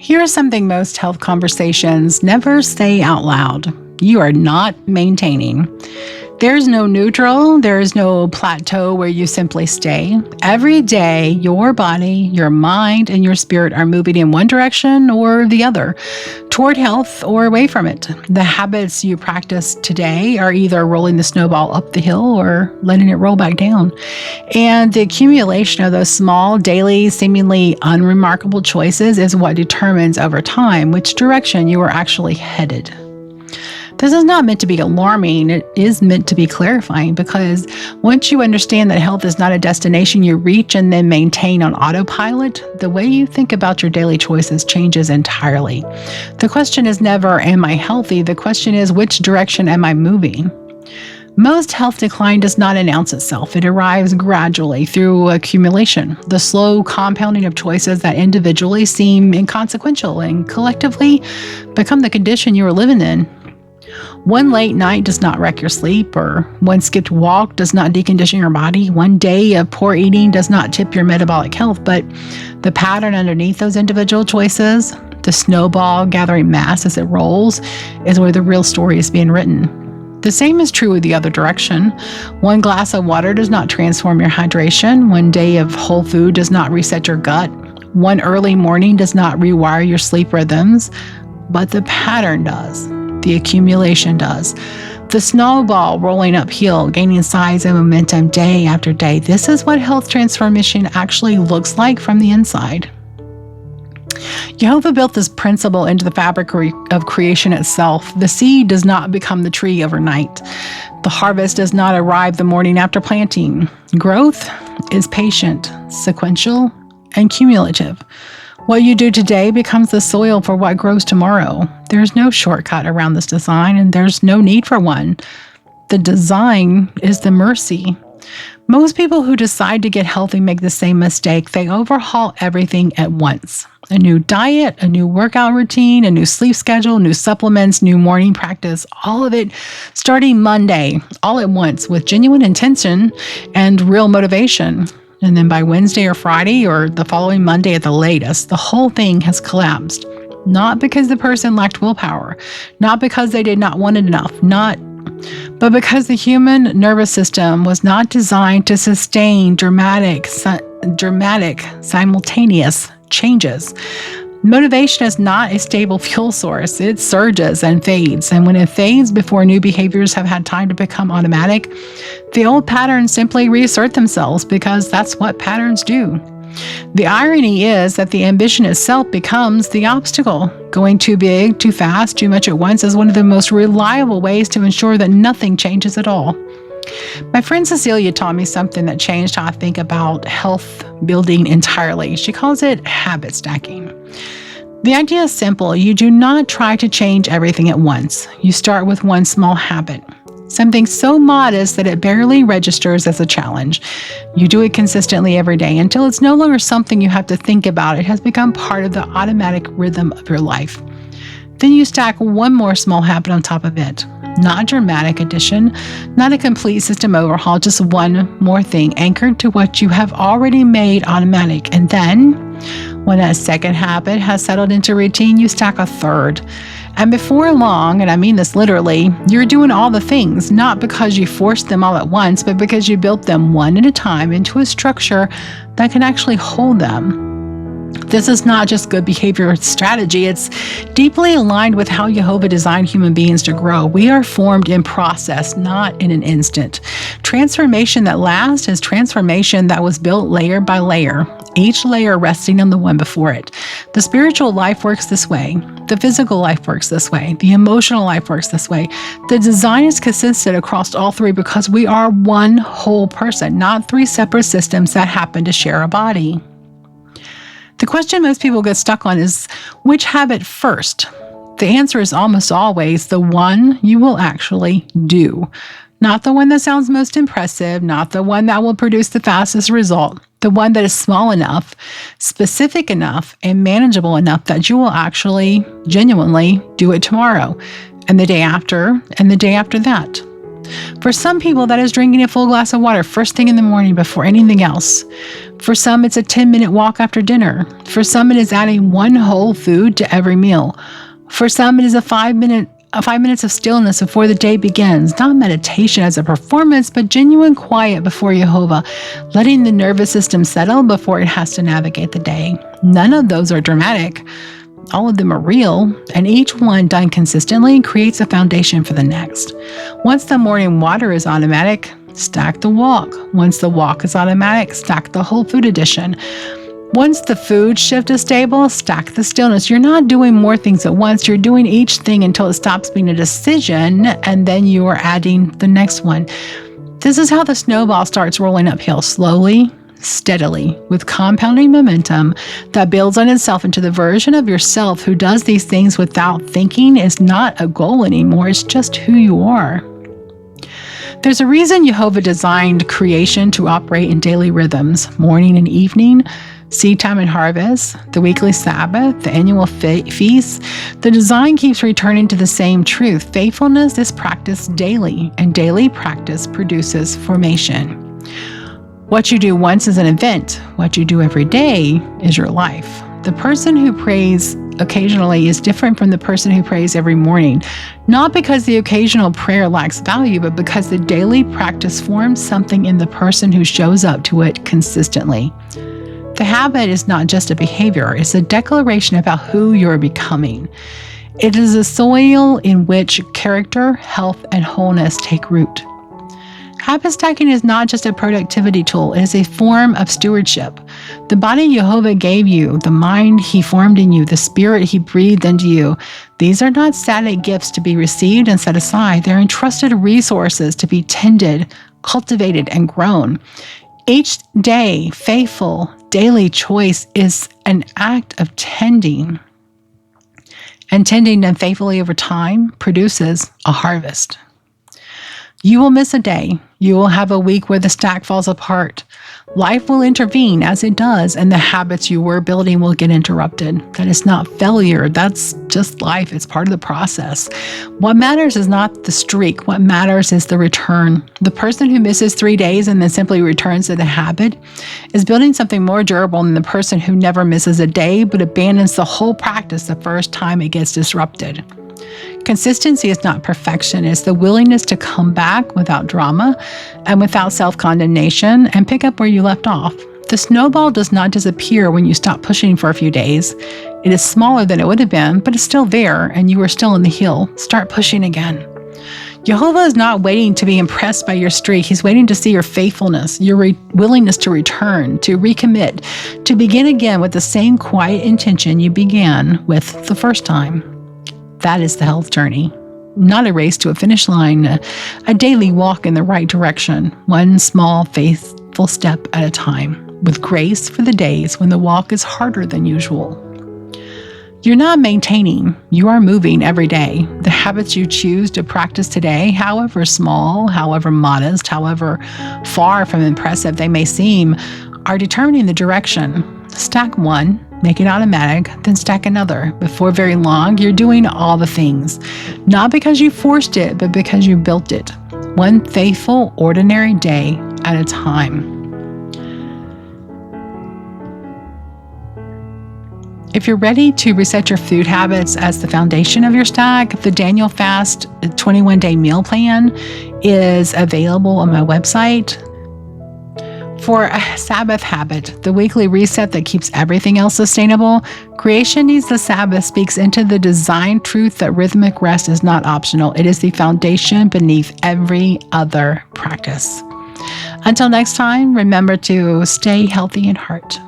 Here's something most health conversations never say out loud. You are not maintaining. There's no neutral, there is no plateau where you simply stay. Every day, your body, your mind, and your spirit are moving in one direction or the other, toward health or away from it. The habits you practice today are either rolling the snowball up the hill or letting it roll back down. And the accumulation of those small, daily, seemingly unremarkable choices is what determines over time which direction you are actually headed. This is not meant to be alarming, it is meant to be clarifying, because once you understand that health is not a destination you reach and then maintain on autopilot, the way you think about your daily choices changes entirely. The question is never, am I healthy? The question is, which direction am I moving? Most health decline does not announce itself. It arrives gradually through accumulation, the slow compounding of choices that individually seem inconsequential and collectively become the condition you are living in. One late night does not wreck your sleep, or one skipped walk does not decondition your body. One day of poor eating does not tip your metabolic health, but the pattern underneath those individual choices, the snowball gathering mass as it rolls, is where the real story is being written. The same is true with the other direction. One glass of water does not transform your hydration. One day of whole food does not reset your gut. One early morning does not rewire your sleep rhythms, but the pattern does. The accumulation does. The snowball rolling uphill, gaining size and momentum day after day. This is what health transformation actually looks like from the inside. Jehovah built this principle into the fabric of creation itself. The seed does not become the tree overnight. The harvest does not arrive the morning after planting. Growth is patient, sequential, and cumulative. What you do today becomes the soil for what grows tomorrow. There's no shortcut around this design, and there's no need for one. The design is the mercy. Most people who decide to get healthy make the same mistake. They overhaul everything at once. A new diet, a new workout routine, a new sleep schedule, new supplements, new morning practice, all of it starting Monday, all at once with genuine intention and real motivation. And then by Wednesday or Friday or the following Monday at the latest, the whole thing has collapsed. Not because the person lacked willpower, not because they did not want it enough, but because the human nervous system was not designed to sustain dramatic, simultaneous changes. Motivation is not a stable fuel source. It surges and fades. And when it fades before new behaviors have had time to become automatic, the old patterns simply reassert themselves because that's what patterns do. The irony is that the ambition itself becomes the obstacle. Going too big, too fast, too much at once is one of the most reliable ways to ensure that nothing changes at all. My friend Cecilia taught me something that changed how I think about health building entirely. She calls it habit stacking. The idea is simple. You do not try to change everything at once. You start with one small habit, something so modest that it barely registers as a challenge. You do it consistently every day until it's no longer something you have to think about. It has become part of the automatic rhythm of your life. Then you stack one more small habit on top of it. Not a dramatic addition, not a complete system overhaul, just one more thing anchored to what you have already made automatic. And then, when that second habit has settled into routine, you stack a third. And before long, and I mean this literally, you're doing all the things, not because you forced them all at once, but because you built them one at a time into a structure that can actually hold them. This is not just good behavior strategy. It's deeply aligned with how Jehovah designed human beings to grow. We are formed in process, not in an instant. Transformation that lasts is transformation that was built layer by layer, each layer resting on the one before it. The spiritual life works this way. The physical life works this way. The emotional life works this way. The design is consistent across all three because we are one whole person, not three separate systems that happen to share a body. The question most people get stuck on is, which habit first? The answer is almost always the one you will actually do. Not the one that sounds most impressive, not the one that will produce the fastest result, the one that is small enough, specific enough, and manageable enough that you will actually, genuinely do it tomorrow, and the day after, and the day after that. For some people, that is drinking a full glass of water first thing in the morning before anything else. For some, it's a 10-minute walk after dinner. For some, it is adding one whole food to every meal. For some, it is a 5 minutes of stillness before the day begins. Not meditation as a performance, but genuine quiet before Jehovah, letting the nervous system settle before it has to navigate the day. None of those are dramatic. All of them are real, and each one done consistently creates a foundation for the next. Once the morning water is automatic, stack the walk. Once the walk is automatic, stack the whole food edition. Once the food shift is stable, stack the stillness. You're not doing more things at once. You're doing each thing until it stops being a decision, and then you are adding the next one. This is how the snowball starts rolling uphill, slowly, steadily, with compounding momentum that builds on itself into the version of yourself who does these things without thinking. Is not a goal anymore. It's just who you are. There's a reason Jehovah designed creation to operate in daily rhythms, morning and evening, seed time and harvest, the weekly Sabbath, the annual feasts. The design keeps returning to the same truth. Faithfulness is practiced daily, and daily practice produces formation. What you do once is an event. What you do every day is your life. The person who prays occasionally is different from the person who prays every morning, not because the occasional prayer lacks value, but because the daily practice forms something in the person who shows up to it consistently. The habit is not just a behavior, it's a declaration about who you're becoming. It is a soil in which character, health, and wholeness take root. Habit stacking is not just a productivity tool, it is a form of stewardship. The body Jehovah gave you, the mind He formed in you, the spirit He breathed into you, these are not static gifts to be received and set aside. They're entrusted resources to be tended, cultivated, and grown. Each day, faithful, daily choice is an act of tending. And tending them faithfully over time produces a harvest. You will miss a day. You will have a week where the stack falls apart. Life will intervene as it does, and the habits you were building will get interrupted. That is not failure. That's just life. It's part of the process. What matters is not the streak. What matters is the return. The person who misses 3 days and then simply returns to the habit is building something more durable than the person who never misses a day but abandons the whole practice the first time it gets disrupted. Consistency is not perfection. It's the willingness to come back without drama and without self-condemnation and pick up where you left off. The snowball does not disappear when you stop pushing for a few days. It is smaller than it would have been, but it's still there and you are still in the hill. Start pushing again. Jehovah is not waiting to be impressed by your streak. He's waiting to see your faithfulness, your willingness to return, to recommit, to begin again with the same quiet intention you began with the first time. That is the health journey, not a race to a finish line, a daily walk in the right direction, one small faithful step at a time, with grace for the days when the walk is harder than usual. You're not maintaining, you are moving every day. The habits you choose to practice today, however small, however modest, however far from impressive they may seem, are determining the direction. Stack one, make it automatic, then stack another. Before very long, you're doing all the things. Not because you forced it, but because you built it. One faithful, ordinary day at a time. If you're ready to reset your food habits as the foundation of your stack, the Daniel Fast 21-day meal plan is available on my website. For a Sabbath habit, the weekly reset that keeps everything else sustainable, creation needs the Sabbath speaks into the design truth that rhythmic rest is not optional. It is the foundation beneath every other practice. Until next time, remember to stay healthy in heart.